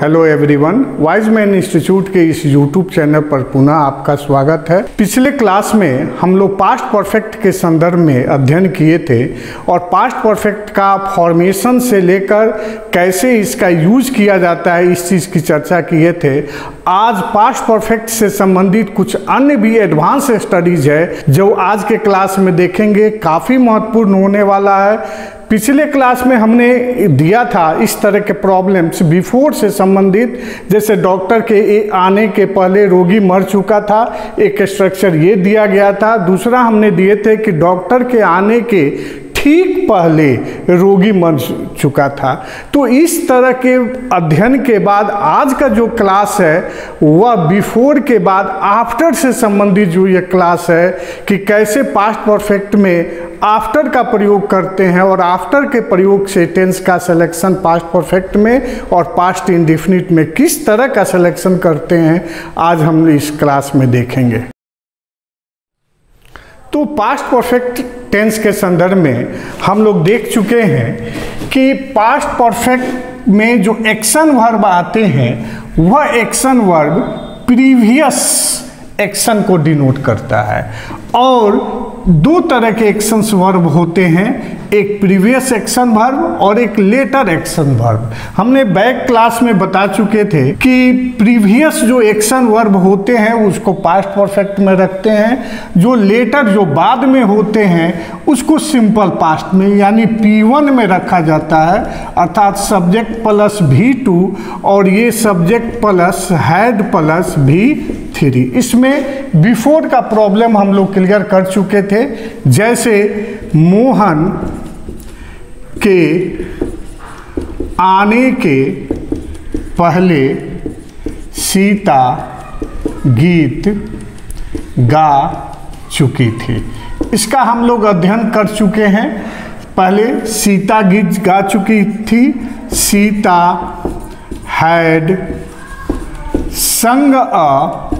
Hello everyone, wise man institute के इस YouTube channel पर पुनः आपका स्वागत है। पिछले क्लास में हम लोग पास्ट परफेक्ट के संदर्भ में अध्ययन किए थे और पास्ट परफेक्ट का फॉर्मेशन से लेकर कैसे इसका यूज किया जाता है इस चीज़ की चर्चा किए थे। आज पास्ट परफेक्ट से संबंधित कुछ अन्य भी एडवांस स्टडीज है जो आज के क्लास में देखेंगे, काफ़ी महत्वपूर्ण होने वाला है। पिछले क्लास में हमने दिया था इस तरह के प्रॉब्लम्स बिफोर से संबंधित, जैसे डॉक्टर के आने के पहले रोगी मर चुका था, एक स्ट्रक्चर ये दिया गया था। दूसरा हमने दिए थे कि डॉक्टर के आने के ठीक पहले रोगी मर चुका था। तो इस तरह के अध्ययन के बाद आज का जो क्लास है वह बिफोर के बाद आफ्टर से संबंधित जो ये क्लास है कि कैसे पास्ट परफेक्ट में आफ्टर का प्रयोग करते हैं और आफ्टर के प्रयोग से टेंस का सिलेक्शन पास्ट परफेक्ट में और पास्ट इंडेफिनिट में किस तरह का सिलेक्शन करते हैं, आज हम इस क्लास में देखेंगे। तो पास्ट परफेक्ट टेंस के संदर्भ में हम लोग देख चुके हैं कि पास्ट परफेक्ट में जो एक्शन वर्ब आते हैं वह एक्शन वर्ब प्रीवियस एक्शन को डिनोट करता है। और दो तरह के एक्शंस वर्ब होते हैं, एक प्रीवियस एक्शन वर्ब और एक लेटर एक्शन वर्ब। हमने बैक क्लास में बता चुके थे कि प्रीवियस जो एक्शन वर्ब होते हैं उसको पास्ट परफेक्ट में रखते हैं, जो लेटर जो बाद में होते हैं उसको सिंपल पास्ट में यानी P1 में रखा जाता है, अर्थात सब्जेक्ट प्लस V2 और ये subject plus had plus V3। इसमें बिफोर का प्रॉब्लम हम लोग क्लियर कर चुके थे, जैसे मोहन के आने के पहले सीता गीत गा चुकी थी। इसका हम लोग अध्ययन कर चुके हैं। पहले सीता गीत गा चुकी थी, सीता हैड संग अ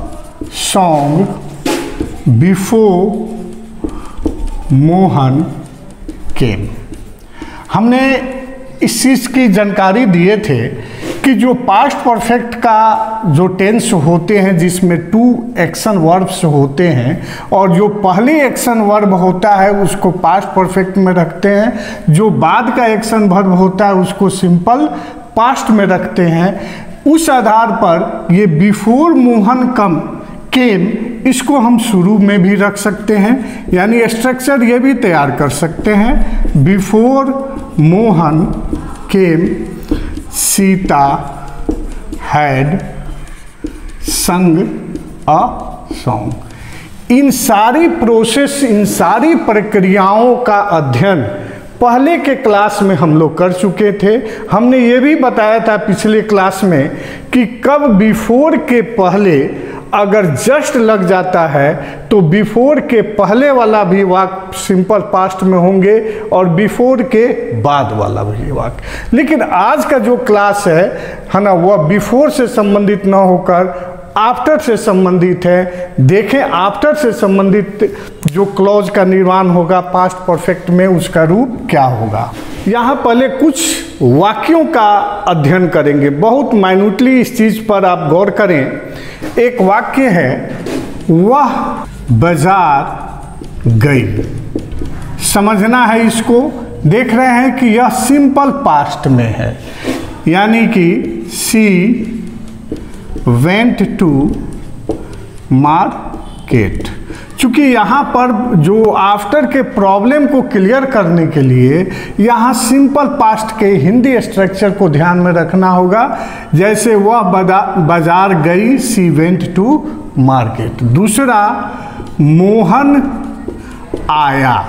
सॉन्ग बिफोर मोहन केम। हमने इस चीज़ की जानकारी दिए थे कि जो पास्ट परफेक्ट का जो टेंस होते हैं जिसमें टू एक्शन वर्ब्स होते हैं और जो पहले एक्शन वर्ब होता है उसको पास्ट परफेक्ट में रखते हैं, जो बाद का एक्शन वर्ब होता है उसको सिंपल पास्ट में रखते हैं। उस आधार पर ये बिफोर मोहन कम केम इसको हम शुरू में भी रख सकते हैं, यानी स्ट्रक्चर ये भी तैयार कर सकते हैं। Before Mohan came Sita had संग अ सॉन्ग। इन सारी प्रोसेस, इन सारी प्रक्रियाओं का अध्ययन पहले के क्लास में हम लोग कर चुके थे। हमने ये भी बताया था पिछले क्लास में कि कब बिफोर के पहले अगर जस्ट लग जाता है तो बिफोर के पहले वाला भी वाक्य सिंपल पास्ट में होंगे और बिफोर के बाद वाला भी वाक्य। लेकिन आज का जो क्लास है ना, वह बिफोर से संबंधित न होकर आफ्टर से संबंधित है। देखें आफ्टर से संबंधित जो क्लॉज का निर्माण होगा पास्ट परफेक्ट में उसका रूप क्या होगा। यहाँ पहले कुछ वाक्यों का अध्ययन करेंगे, बहुत माइन्यूटली इस चीज़ पर आप गौर करें। एक वाक्य है, वह बाजार गई। समझना है इसको। देख रहे हैं कि यह सिंपल पास्ट में है, यानी कि सी वेंट टू मार्केट। चूँकि यहाँ पर जो आफ्टर के प्रॉब्लम को क्लियर करने के लिए यहाँ सिंपल पास्ट के हिंदी स्ट्रक्चर को ध्यान में रखना होगा, जैसे वह बाजार गई, सी वेंट टू मार्केट। दूसरा, मोहन आया।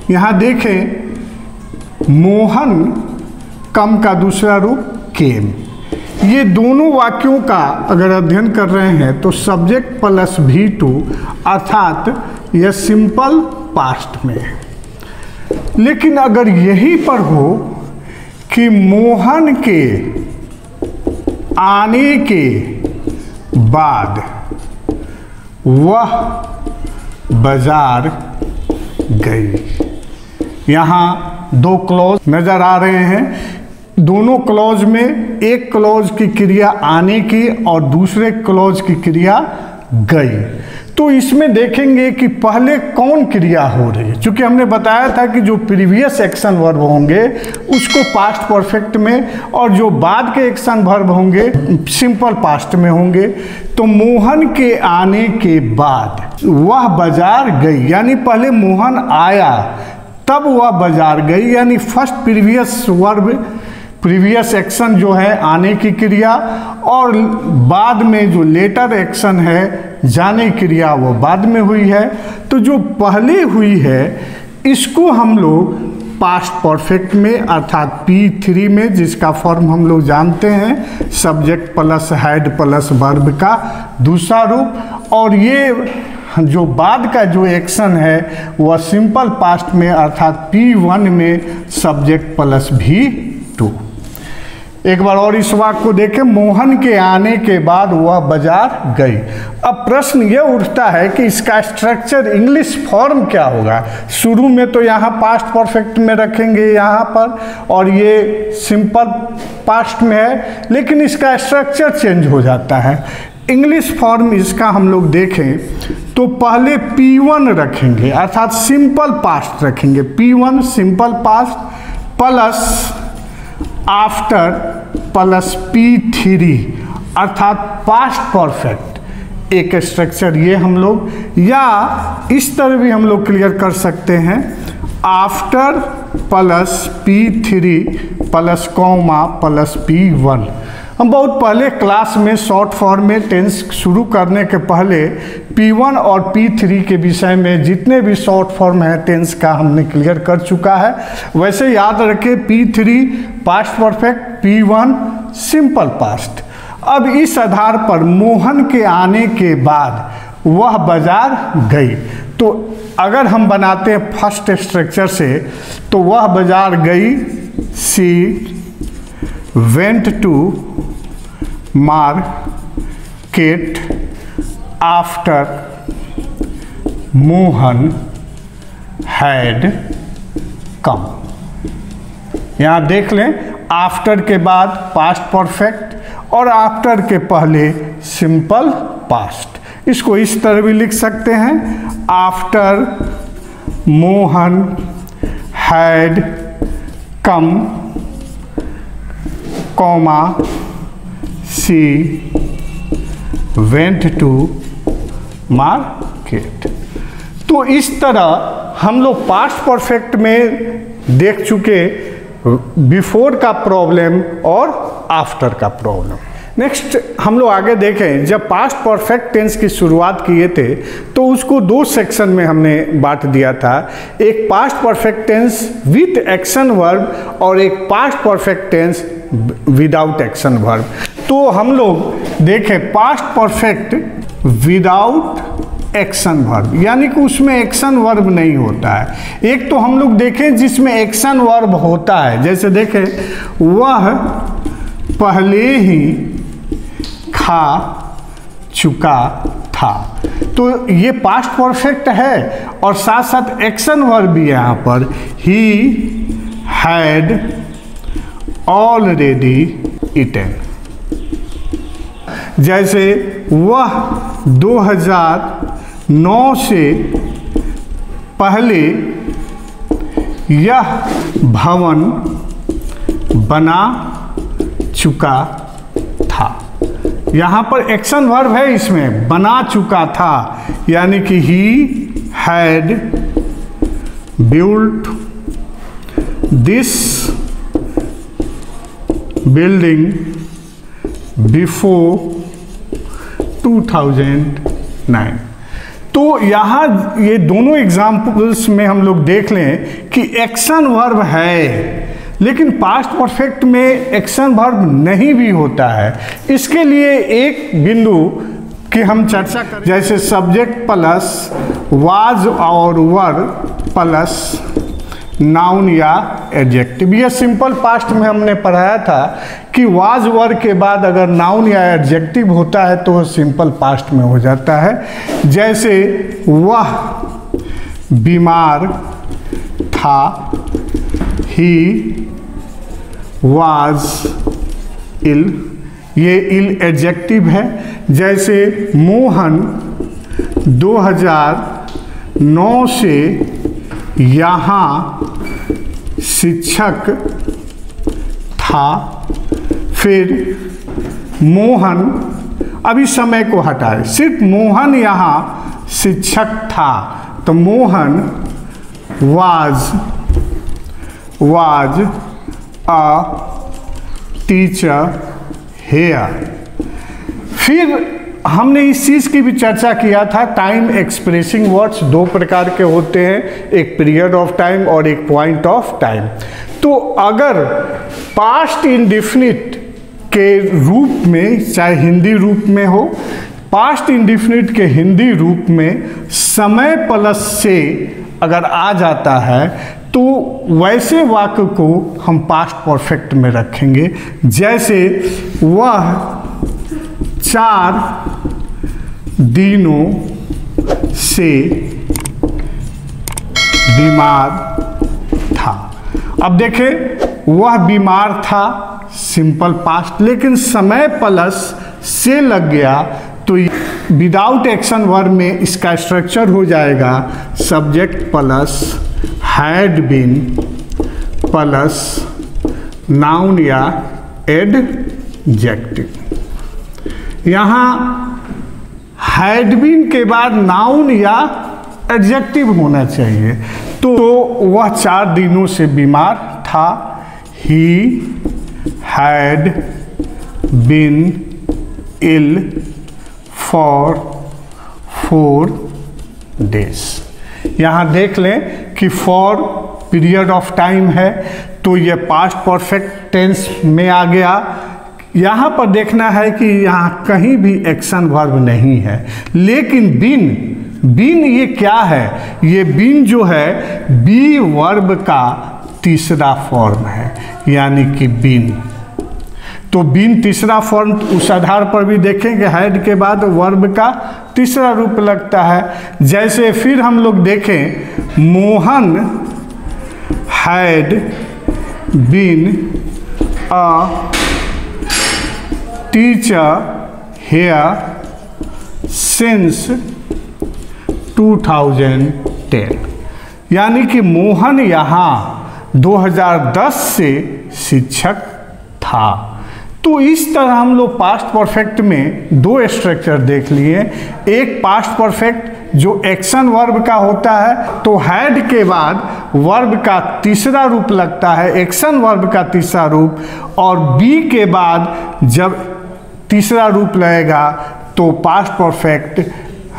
यहाँ देखें, मोहन कम का दूसरा रूप केम। ये दोनों वाक्यों का अगर अध्ययन कर रहे हैं तो सब्जेक्ट प्लस V2 अर्थात यह सिंपल पास्ट में है। लेकिन अगर यहीं पर हो कि मोहन के आने के बाद वह बाजार गई, यहाँ दो क्लॉज नजर आ रहे हैं दोनों क्लॉज में एक क्लॉज की क्रिया आने की और दूसरे क्लॉज की क्रिया गई। तो इसमें देखेंगे कि पहले कौन क्रिया हो रही है, क्योंकि हमने बताया था कि जो प्रीवियस एक्शन वर्ब होंगे उसको पास्ट परफेक्ट में और जो बाद के एक्शन वर्ब होंगे सिंपल पास्ट में होंगे। तो मोहन के आने के बाद वह बाजार गई, यानी पहले मोहन आया तब वह बाजार गई, यानी first previous verb previous action जो है आने की क्रिया, और बाद में जो लेटर एक्शन है जाने क्रिया वो बाद में हुई है। तो जो पहले हुई है इसको हम लोग पास्ट परफेक्ट में अर्थात P3 में, जिसका फॉर्म हम लोग जानते हैं subject plus had plus verb का दूसरा रूप, और ये जो बाद का जो एक्शन है वह सिंपल पास्ट में अर्थात P1 में सब्जेक्ट प्लस V2। एक बार और इस वाक्य को देखें, मोहन के आने के बाद वह बाजार गई। अब प्रश्न यह उठता है कि इसका स्ट्रक्चर इंग्लिश फॉर्म क्या होगा। शुरू में तो यहाँ पास्ट परफेक्ट में रखेंगे यहाँ पर, और ये सिंपल पास्ट में है, लेकिन इसका स्ट्रक्चर चेंज हो जाता है। इंग्लिश फॉर्म इसका हम लोग देखें तो पहले P1 रखेंगे अर्थात सिंपल पास्ट रखेंगे, P1 simple past plus after plus P3 अर्थात पास्ट परफेक्ट। एक स्ट्रक्चर ये हम लोग, या इस तरह भी हम लोग क्लियर कर सकते हैं, after plus P3 plus comma plus P1। हम बहुत पहले क्लास में शॉर्ट फॉर्म में टेंस शुरू करने के पहले P1 और P3 के विषय में जितने भी शॉर्ट फॉर्म है टेंस का हमने क्लियर कर चुका है। वैसे याद रखें P3 past perfect, P1 simple past. अब इस आधार पर मोहन के आने के बाद वह बाजार गई, तो अगर हम बनाते हैं फर्स्ट स्ट्रक्चर से तो वह बाजार गई, सी went to market after Mohan had come। यहाँ देख लें, आफ्टर के बाद पास्ट परफेक्ट और आफ्टर के पहले सिंपल पास्ट। इसको इस तरह भी लिख सकते हैं, after Mohan had come comma she went to market. तो इस तरह हम लोग पास्ट परफेक्ट में देख चुके बिफोर का प्रॉब्लम और आफ्टर का प्रॉब्लम। नेक्स्ट हम लोग आगे देखें, जब पास्ट परफेक्ट टेंस की शुरुआत किए थे तो उसको दो सेक्शन में हमने बांट दिया था, एक past perfect tense with action verb और एक past perfect tense without action verb. तो हम लोग देखें past perfect without action verb, यानी कि उसमें एक्शन वर्ब नहीं होता है। एक तो हम लोग देखें जिसमें एक्शन वर्ब होता है, जैसे देखें वह पहले ही खा चुका था, तो ये पास्ट परफेक्ट है और साथ साथ एक्शन वर्ब भी यहाँ पर, ही हैड ऑलरेडी ईटेन। जैसे वह 2009 से पहले यह भवन बना चुका था। यहाँ पर एक्शन वर्ब है, इसमें बना चुका था, यानी कि he had built this building before 2009। तो यहाँ ये दोनों एग्जाम्पल्स में हम लोग देख लें कि एक्शन वर्ब है, लेकिन पास्ट परफेक्ट में एक्शन वर्ब नहीं भी होता है। इसके लिए एक बिंदु की हम चर्चा करें, जैसे सब्जेक्ट प्लस वाज और वर प्लस नाउन या एडजेक्टिव। यह सिंपल पास्ट में हमने पढ़ाया था कि वाज वर के बाद अगर नाउन या एडजेक्टिव होता है तो वह सिंपल पास्ट में हो जाता है। जैसे वह बीमार था, ही वाज इल, ये इल एडजेक्टिव है। जैसे मोहन 2009 से यहाँ शिक्षक था। फिर मोहन, अभी समय को हटाए, सिर्फ मोहन यहाँ शिक्षक था, तो Mohan was a teacher here. फिर हमने इस चीज़ की भी चर्चा किया था, टाइम एक्सप्रेसिंग वर्ड्स दो प्रकार के होते हैं, एक पीरियड ऑफ टाइम और एक पॉइंट ऑफ टाइम। तो अगर पास्ट इंडेफिनिट के रूप में, चाहे हिंदी रूप में हो, पास्ट इंडेफिनिट के हिंदी रूप में समय प्लस से अगर आ जाता है तो वैसे वाक्य को हम पास्ट परफेक्ट में रखेंगे। जैसे वह 4 दिनों से बीमार था। अब देखें, वह बीमार था, सिंपल पास्ट, लेकिन समय प्लस से लग गया तो विदाउट एक्शन वर्ब में इसका स्ट्रक्चर हो जाएगा subject plus had been plus noun या एडजेक्टिव। यहाँ हैड बीन के बाद नाउन या एडजेक्टिव होना चाहिए। तो वह 4 दिनों से बीमार था। He had been ill for 4 days। यहाँ देख लें कि फॉर पीरियड ऑफ टाइम है तो ये पास्ट परफेक्ट टेंस में आ गया। यहाँ पर देखना है कि यहाँ कहीं भी एक्शन वर्ब नहीं है, लेकिन बीन ये क्या है? ये बीन जो है बी वर्ब का तीसरा फॉर्म है, यानी कि बीन। तो बीन तीसरा फॉर्म उस आधार पर भी देखेंगे, हैड के बाद वर्ब का तीसरा रूप लगता है। जैसे फिर हम लोग देखें, Mohan had been a teacher here since 2010, यानी कि मोहन यहाँ 2010 से शिक्षक था। तो इस तरह हम लोग पास्ट परफेक्ट में 2 स्ट्रक्चर देख लिए। एक पास्ट परफेक्ट जो एक्शन वर्ब का होता है, तो हैड के बाद वर्ब का तीसरा रूप लगता है, एक्शन वर्ब का तीसरा रूप, और बी के बाद जब तीसरा रूप लगेगा तो पास्ट परफेक्ट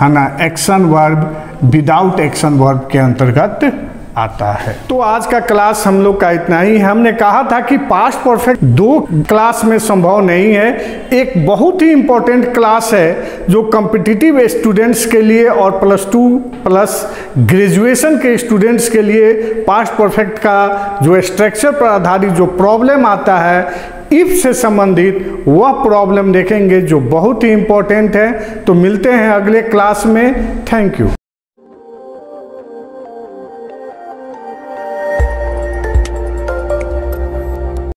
है ना, action verb without action verb के अंतर्गत आता है। तो आज का क्लास हम लोग का इतना ही है। हमने कहा था कि पास्ट परफेक्ट 2 क्लास में संभव नहीं है। एक बहुत ही इंपॉर्टेंट क्लास है जो कॉम्पिटिटिव स्टूडेंट्स के लिए और +2 प्लस ग्रेजुएशन के स्टूडेंट्स के लिए पास्ट परफेक्ट का जो स्ट्रक्चर पर आधारित जो प्रॉब्लम आता है, इफ से संबंधित वह प्रॉब्लम देखेंगे जो बहुत ही इंपॉर्टेंट है। तो मिलते हैं अगले क्लास में। Thank you.